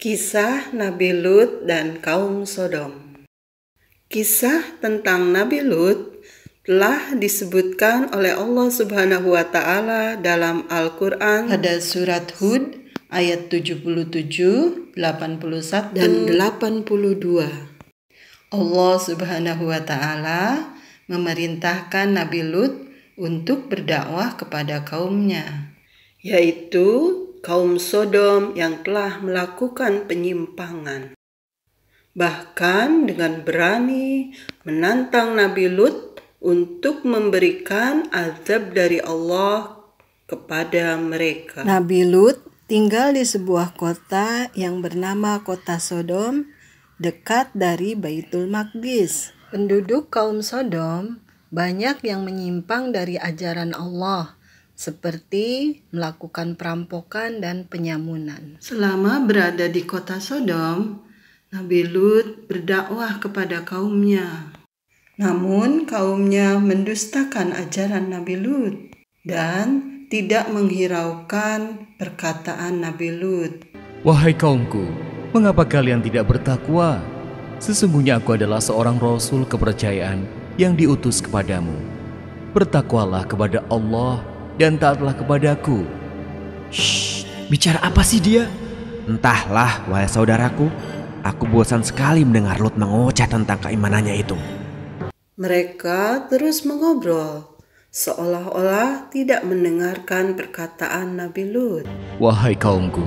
Kisah Nabi Lut dan kaum Sodom. Kisah tentang Nabi Lut telah disebutkan oleh Allah Subhanahu wa Ta'ala dalam Al-Quran pada surat Hud ayat 77, 81 dan 82. Allah Subhanahu wa Ta'ala memerintahkan Nabi Lut untuk berdakwah kepada kaumnya, yaitu kaum Sodom yang telah melakukan penyimpangan. Bahkan dengan berani menantang Nabi Lut untuk memberikan azab dari Allah kepada mereka. Nabi Lut tinggal di sebuah kota yang bernama kota Sodom, dekat dari Baitul Maqdis. Penduduk kaum Sodom banyak yang menyimpang dari ajaran Allah, seperti melakukan perampokan dan penyamunan. Selama berada di kota Sodom, Nabi Lut berdakwah kepada kaumnya. Namun kaumnya mendustakan ajaran Nabi Lut dan tidak menghiraukan perkataan Nabi Lut. Wahai kaumku, mengapa kalian tidak bertakwa? Sesungguhnya aku adalah seorang rasul kepercayaan yang diutus kepadamu. Bertakwalah kepada Allah dan taatlah kepadaku. Shh, bicara apa sih dia? Entahlah, wahai saudaraku, aku bosan sekali mendengar Lut mengoceh tentang keimanannya itu. Mereka terus mengobrol, seolah-olah tidak mendengarkan perkataan Nabi Lut. Wahai kaumku,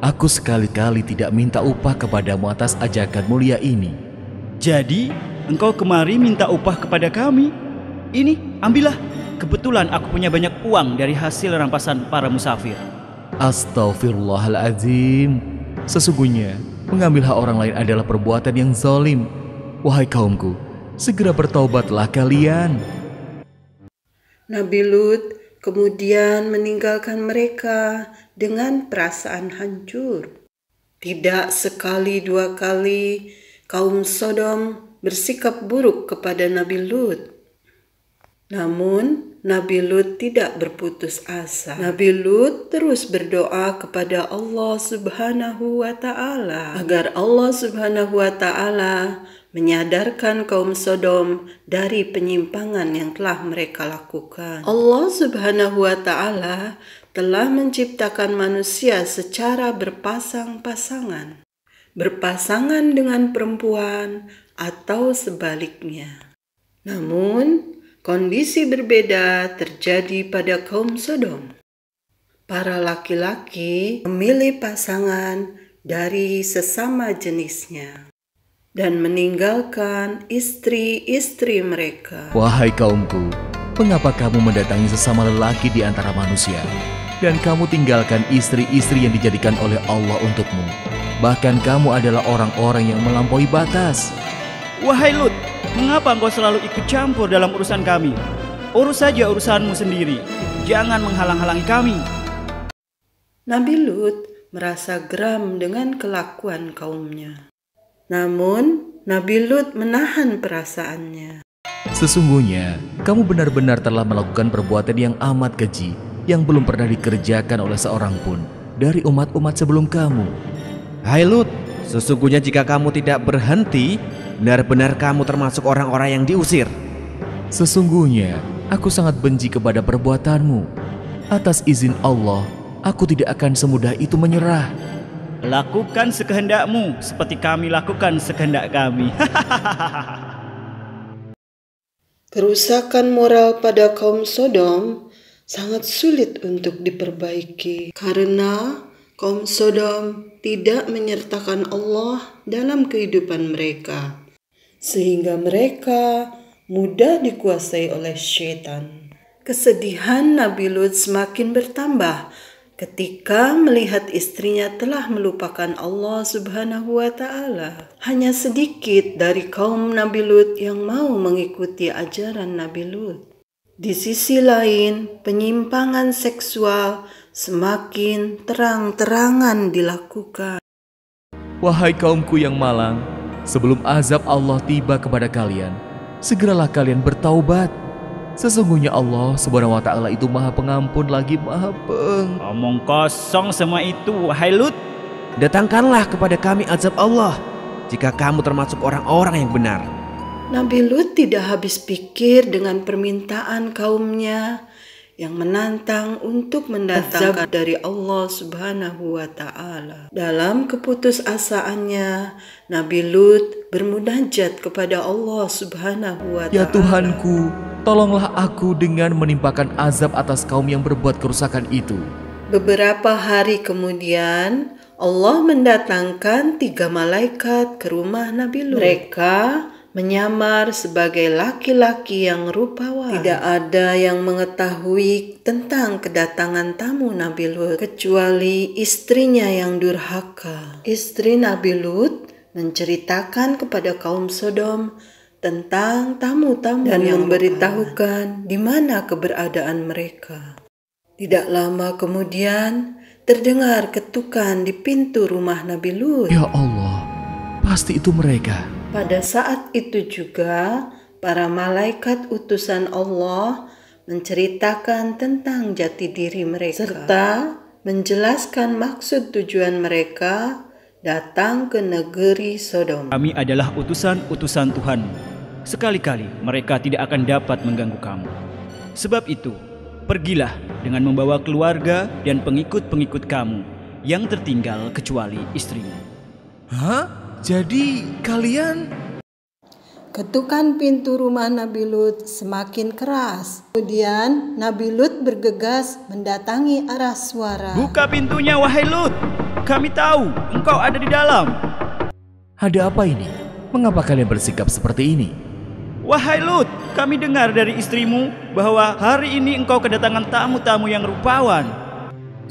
aku sekali-kali tidak minta upah kepadamu atas ajakan mulia ini. Jadi, engkau kemari minta upah kepada kami? Ini, ambillah. Kebetulan aku punya banyak uang dari hasil rampasan para musafir. Astaghfirullahaladzim. Sesungguhnya, mengambil hak orang lain adalah perbuatan yang zalim. Wahai kaumku, segera bertaubatlah kalian. Nabi Lut kemudian meninggalkan mereka dengan perasaan hancur. Tidak sekali dua kali kaum Sodom bersikap buruk kepada Nabi Lut. Namun Nabi Lut tidak berputus asa. Nabi Lut terus berdoa kepada Allah Subhanahu wa Ta'ala agar Allah Subhanahu wa Ta'ala menyadarkan kaum Sodom dari penyimpangan yang telah mereka lakukan. Allah Subhanahu wa Ta'ala telah menciptakan manusia secara berpasang-pasangan, berpasangan dengan perempuan atau sebaliknya. Namun kondisi berbeda terjadi pada kaum Sodom. Para laki-laki memilih pasangan dari sesama jenisnya dan meninggalkan istri-istri mereka. Wahai kaumku, mengapa kamu mendatangi sesama lelaki di antara manusia dan kamu tinggalkan istri-istri yang dijadikan oleh Allah untukmu? Bahkan kamu adalah orang-orang yang melampaui batas. Wahai Lut, mengapa engkau selalu ikut campur dalam urusan kami? Urus saja urusanmu sendiri. Jangan menghalang-halangi kami. Nabi Lut merasa geram dengan kelakuan kaumnya. Namun, Nabi Lut menahan perasaannya. Sesungguhnya, kamu benar-benar telah melakukan perbuatan yang amat keji yang belum pernah dikerjakan oleh seorang pun dari umat-umat sebelum kamu. Hai Lut, sesungguhnya jika kamu tidak berhenti, benar-benar kamu termasuk orang-orang yang diusir. Sesungguhnya, aku sangat benci kepada perbuatanmu. Atas izin Allah, aku tidak akan semudah itu menyerah. Lakukan sekehendakmu seperti kami lakukan sekehendak kami. Kerusakan moral pada kaum Sodom sangat sulit untuk diperbaiki karena kaum Sodom tidak menyertakan Allah dalam kehidupan mereka, sehingga mereka mudah dikuasai oleh syaitan. Kesedihan Nabi Lut semakin bertambah ketika melihat istrinya telah melupakan Allah Subhanahu wa Ta'ala. Hanya sedikit dari kaum Nabi Lut yang mau mengikuti ajaran Nabi Lut. Di sisi lain, penyimpangan seksual semakin terang-terangan dilakukan. Wahai kaumku yang malang, sebelum azab Allah tiba kepada kalian, segeralah kalian bertaubat. Sesungguhnya Allah Subhanahu wa Ta'ala itu Maha Pengampun lagi Maha Omong kosong semua itu, wahai Lut. datangkanlah kepada kami azab Allah jika kamu termasuk orang-orang yang benar. Nabi Lut tidak habis pikir dengan permintaan kaumnya yang menantang untuk mendatangkan dari Allah Subhanahu wa Ta'ala. Dalam keputusasaannya, Nabi Lut bermunajat kepada Allah Subhanahu wa Ta'ala. Ya Tuhanku, tolonglah aku dengan menimpakan azab atas kaum yang berbuat kerusakan itu. Beberapa hari kemudian, Allah mendatangkan 3 malaikat ke rumah Nabi Lut. Mereka menyamar sebagai laki-laki yang rupawan. Tidak ada yang mengetahui tentang kedatangan tamu Nabi Lut kecuali istrinya yang durhaka. Istri Nabi Lut menceritakan kepada kaum Sodom tentang tamu-tamu dan yang memberitahukan di mana keberadaan mereka. Tidak lama kemudian terdengar ketukan di pintu rumah Nabi Lut. Ya Allah, pasti itu mereka. Pada saat itu juga para malaikat utusan Allah menceritakan tentang jati diri mereka serta menjelaskan maksud tujuan mereka datang ke negeri Sodom. Kami adalah utusan-utusan Tuhan. Sekali-kali mereka tidak akan dapat mengganggu kamu. Sebab itu, pergilah dengan membawa keluarga dan pengikut-pengikut kamu yang tertinggal kecuali istrimu. Hah? Jadi kalian... Ketukan pintu rumah Nabi Lut semakin keras. Kemudian Nabi Lut bergegas mendatangi arah suara. Buka pintunya, wahai Lut. Kami tahu engkau ada di dalam. Ada apa ini? Mengapa kalian bersikap seperti ini? Wahai Lut, kami dengar dari istrimu bahwa hari ini engkau kedatangan tamu-tamu yang rupawan.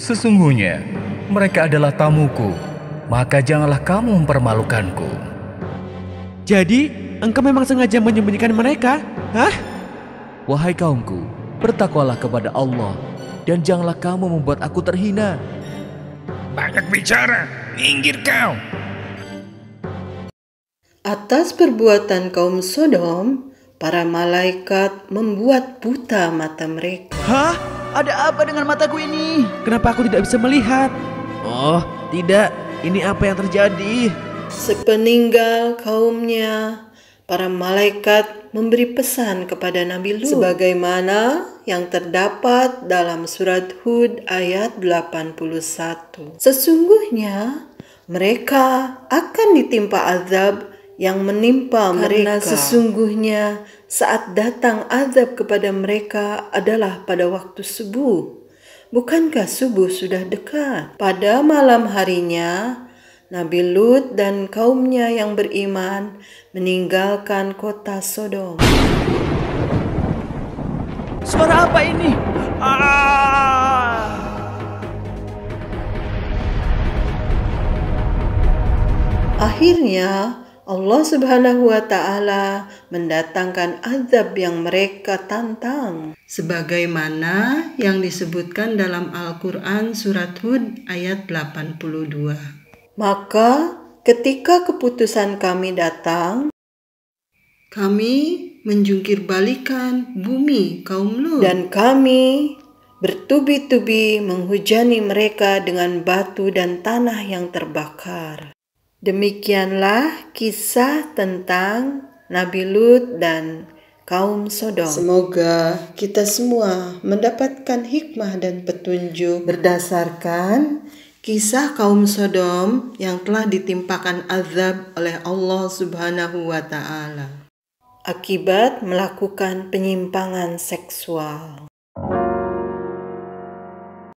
Sesungguhnya mereka adalah tamuku, maka janganlah kamu mempermalukanku. Jadi, engkau memang sengaja menyembunyikan mereka? Hah? Wahai kaumku, bertakwalah kepada Allah dan janganlah kamu membuat aku terhina. Banyak bicara, minggir kau. Atas perbuatan kaum Sodom, para malaikat membuat buta mata mereka. Hah? Ada apa dengan mataku ini? Kenapa aku tidak bisa melihat? Oh, tidak. Ini apa yang terjadi? Sepeninggal kaumnya, para malaikat memberi pesan kepada Nabi Lut sebagaimana yang terdapat dalam surat Hud ayat 81. Sesungguhnya mereka akan ditimpa azab yang menimpa mereka. Karena sesungguhnya saat datang azab kepada mereka adalah pada waktu subuh. Bukankah subuh sudah dekat? Pada malam harinya, Nabi Lut dan kaumnya yang beriman meninggalkan kota Sodom. Suara apa ini? Akhirnya, Allah Subhanahu wa Ta'ala mendatangkan azab yang mereka tantang, sebagaimana yang disebutkan dalam Al-Quran surat Hud ayat 82. Maka ketika keputusan kami datang, kami menjungkir balikan bumi kaum Lut dan kami bertubi-tubi menghujani mereka dengan batu dan tanah yang terbakar. Demikianlah kisah tentang Nabi Lut dan kaum Sodom. Semoga kita semua mendapatkan hikmah dan petunjuk berdasarkan kisah kaum Sodom yang telah ditimpakan azab oleh Allah Subhanahu wa Ta'ala akibat melakukan penyimpangan seksual.